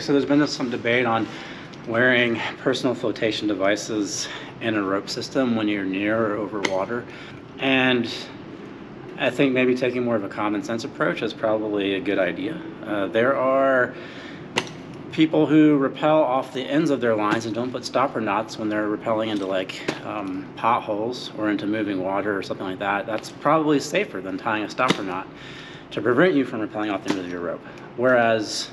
So there's been some debate on wearing personal flotation devices in a rope system when you're near or over water. And I think maybe taking more of a common sense approach is probably a good idea. There are people who rappel off the ends of their lines and don't put stopper knots when they're rappelling into potholes or into moving water or something like that. That's probably safer than tying a stopper knot to prevent you from rappelling off the end of your rope. Whereas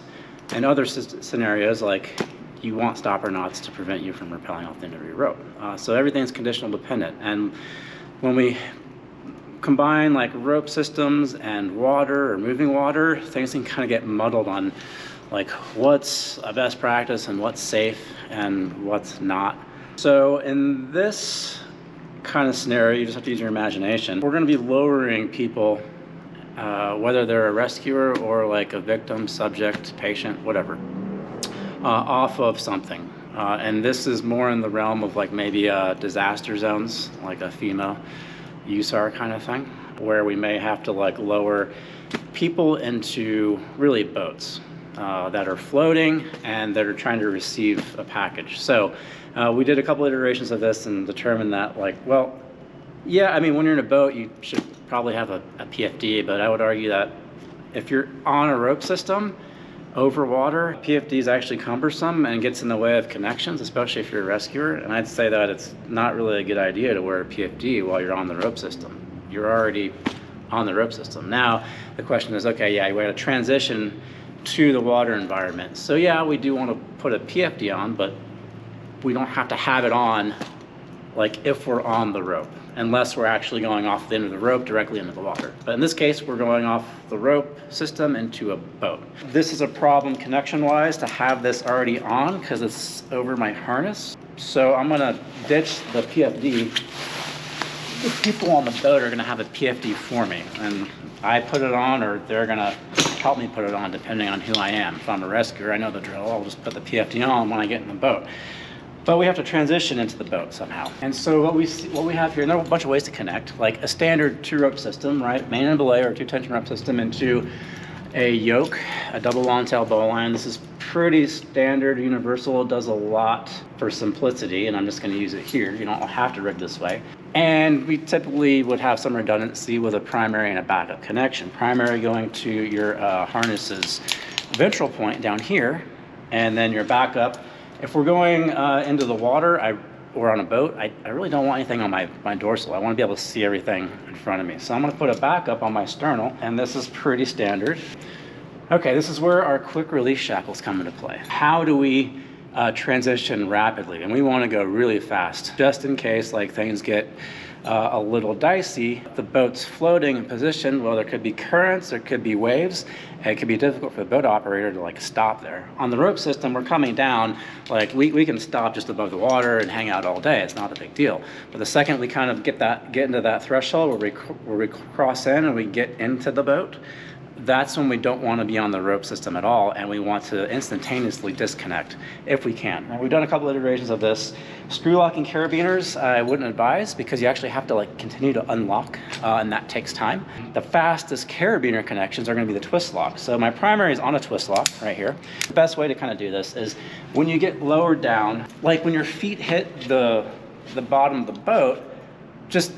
in other scenarios, like you want stopper knots to prevent you from rappelling off the end of your rope. So everything's conditional dependent. And when we combine like rope systems and water or moving water, things can kind of get muddled on like what's a best practice and what's safe and what's not. So in this kind of scenario, you just have to use your imagination. We're going to be lowering people, whether they're a rescuer or like a victim, subject, patient, whatever, off of something. And this is more in the realm of like maybe disaster zones, like a FEMA, USAR kind of thing, where we may have to like lower people into really boats that are floating and that are trying to receive a package. So we did a couple iterations of this and determined that like, well, yeah, I mean, when you're in a boat, you should probably have a PFD, but I would argue that if you're on a rope system over water, PFD is actually cumbersome and gets in the way of connections, especially if you're a rescuer. And I'd say that it's not really a good idea to wear a PFD while you're on the rope system. You're already on the rope system. Now, the question is, okay, yeah, we're going to transition to the water environment. So yeah, we do want to put a PFD on, but we don't have to have it on like if we're on the rope, unless we're actually going off the end of the rope directly into the water. But in this case, we're going off the rope system into a boat. This is a problem connection-wise to have this already on because it's over my harness. So I'm gonna ditch the PFD. The people on the boat are gonna have a PFD for me, and I put it on or they're gonna help me put it on depending on who I am. If I'm a rescuer, I know the drill, I'll just put the PFD on when I get in the boat. But we have to transition into the boat somehow. And so what we have here, and there are a bunch of ways to connect, like a standard 2-rope system, right? Main and belay or 2-tension rope system into a yoke, a double long tail bow line. This is pretty standard, universal. It does a lot for simplicity, and I'm just gonna use it here. You don't have to rig this way. And we typically would have some redundancy with a primary and a backup connection. Primary going to your harness's ventral point down here, and then your backup. If we're going into the water or on a boat, I really don't want anything on my dorsal. I want to be able to see everything in front of me. So I'm going to put a backup on my sternal, and this is pretty standard. Okay, this is where our quick release shackles come into play. How do we transition rapidly? And we want to go really fast, just in case like things get a little dicey. The boat's floating in position. Well, there could be currents, there could be waves, and it could be difficult for the boat operator to like stop there. On the rope system, we're coming down, like we can stop just above the water and hang out all day. It's not a big deal. But the second we kind of get into that threshold where we cross in and we get into the boat, that's when we don't want to be on the rope system at all, and we want to instantaneously disconnect if we can. And we've done a couple iterations of this. Screw locking carabiners, I wouldn't advise because you actually have to like continue to unlock, and that takes time. The fastest carabiner connections are going to be the twist lock. So my primary is on a twist lock right here. The best way to kind of do this is when you get lowered down, like when your feet hit the bottom of the boat, just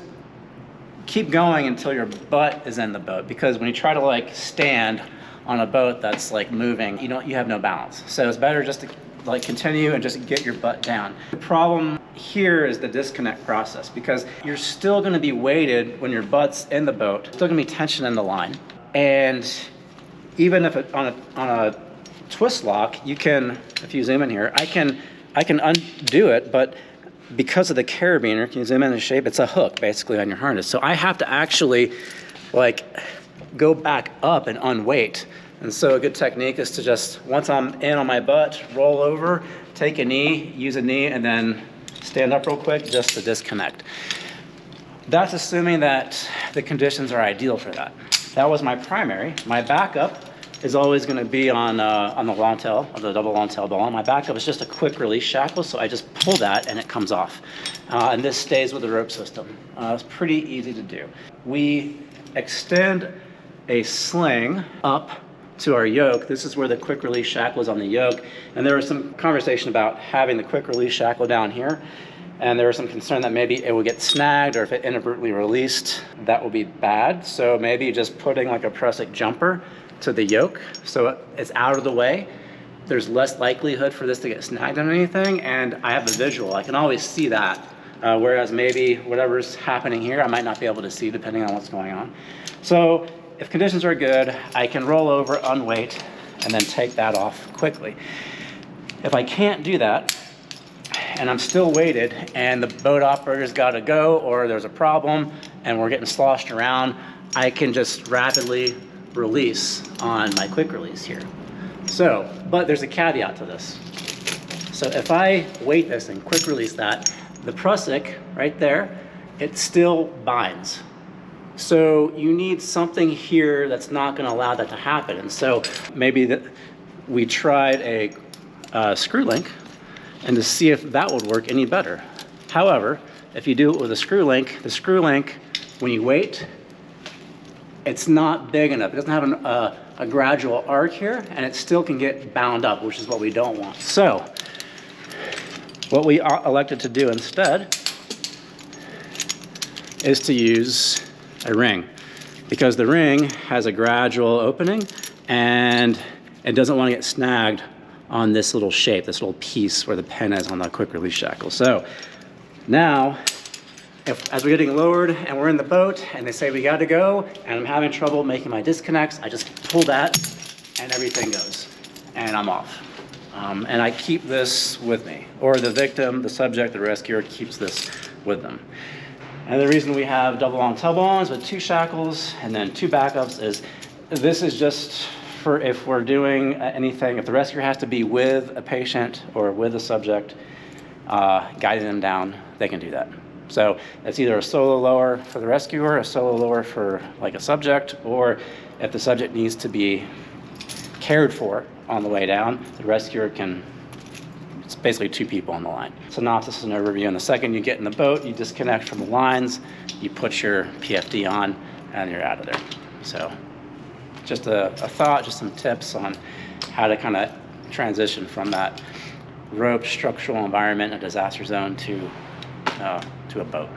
keep going until your butt is in the boat, because when you try to like stand on a boat that's like moving, you have no balance. So it's better just to like continue and just get your butt down. The problem here is the disconnect process, because you're still going to be weighted when your butt's in the boat, still going to be tension in the line. And even if it on a twist lock, you can, if you zoom in here, I can undo it, but because of the carabiner, can you zoom in the shape? It's a hook basically on your harness. So I have to actually like go back up and unweight. And so a good technique is to just, once I'm in on my butt, roll over, take a knee, use a knee, and then stand up real quick just to disconnect. That's assuming that the conditions are ideal for that. That was my primary. My backup is always going to be on the long tail, of the double long tail bow line. My backup is just a quick release shackle, so I just pull that and it comes off. And this stays with the rope system. It's pretty easy to do. We extend a sling up to our yoke. This is where the quick release shackle is on the yoke. And there was some conversation about having the quick release shackle down here. And there was some concern that maybe it would get snagged, or if it inadvertently released, that would be bad. So maybe just putting like a Prusik jumper to the yoke so it's out of the way. There's less likelihood for this to get snagged on anything, and I have a visual. I can always see that. Whereas maybe whatever's happening here, I might not be able to see depending on what's going on. So if conditions are good, I can roll over, unweight, and then take that off quickly. If I can't do that, and I'm still weighted, and the boat operator's got to go, or there's a problem, and we're getting sloshed around, I can just rapidly release on my quick release here. So, but there's a caveat to this. So if I weight this and quick release that, the Prusik right there, it still binds. So you need something here that's not going to allow that to happen. And so maybe we tried a screw link, and to see if that would work any better. However, if you do it with a screw link, the screw link, when you weight, it's not big enough. It doesn't have a gradual arc here, and it still can get bound up, which is what we don't want. So what we elected to do instead is to use a ring, because the ring has a gradual opening and it doesn't want to get snagged on this little shape, this little piece where the pin is on the quick release shackle. So now, as we're getting lowered and we're in the boat and they say we got to go and I'm having trouble making my disconnects, I just pull that and everything goes and I'm off. And I keep this with me, or the victim, the subject, the rescuer keeps this with them. And the reason we have double on tub-ons with 2 shackles and then 2 backups is this is just for if we're doing anything, if the rescuer has to be with a patient or with a subject, guiding them down, they can do that. So it's either a solo lower for the rescuer, a solo lower for like a subject, or if the subject needs to be cared for on the way down, the rescuer can, it's basically 2 people on the line. Synopsis and overview. In the second you get in the boat, you disconnect from the lines, you put your PFD on, and you're out of there. So just a thought, just some tips on how to kind of transition from that rope structural environment, a disaster zone, to a boat.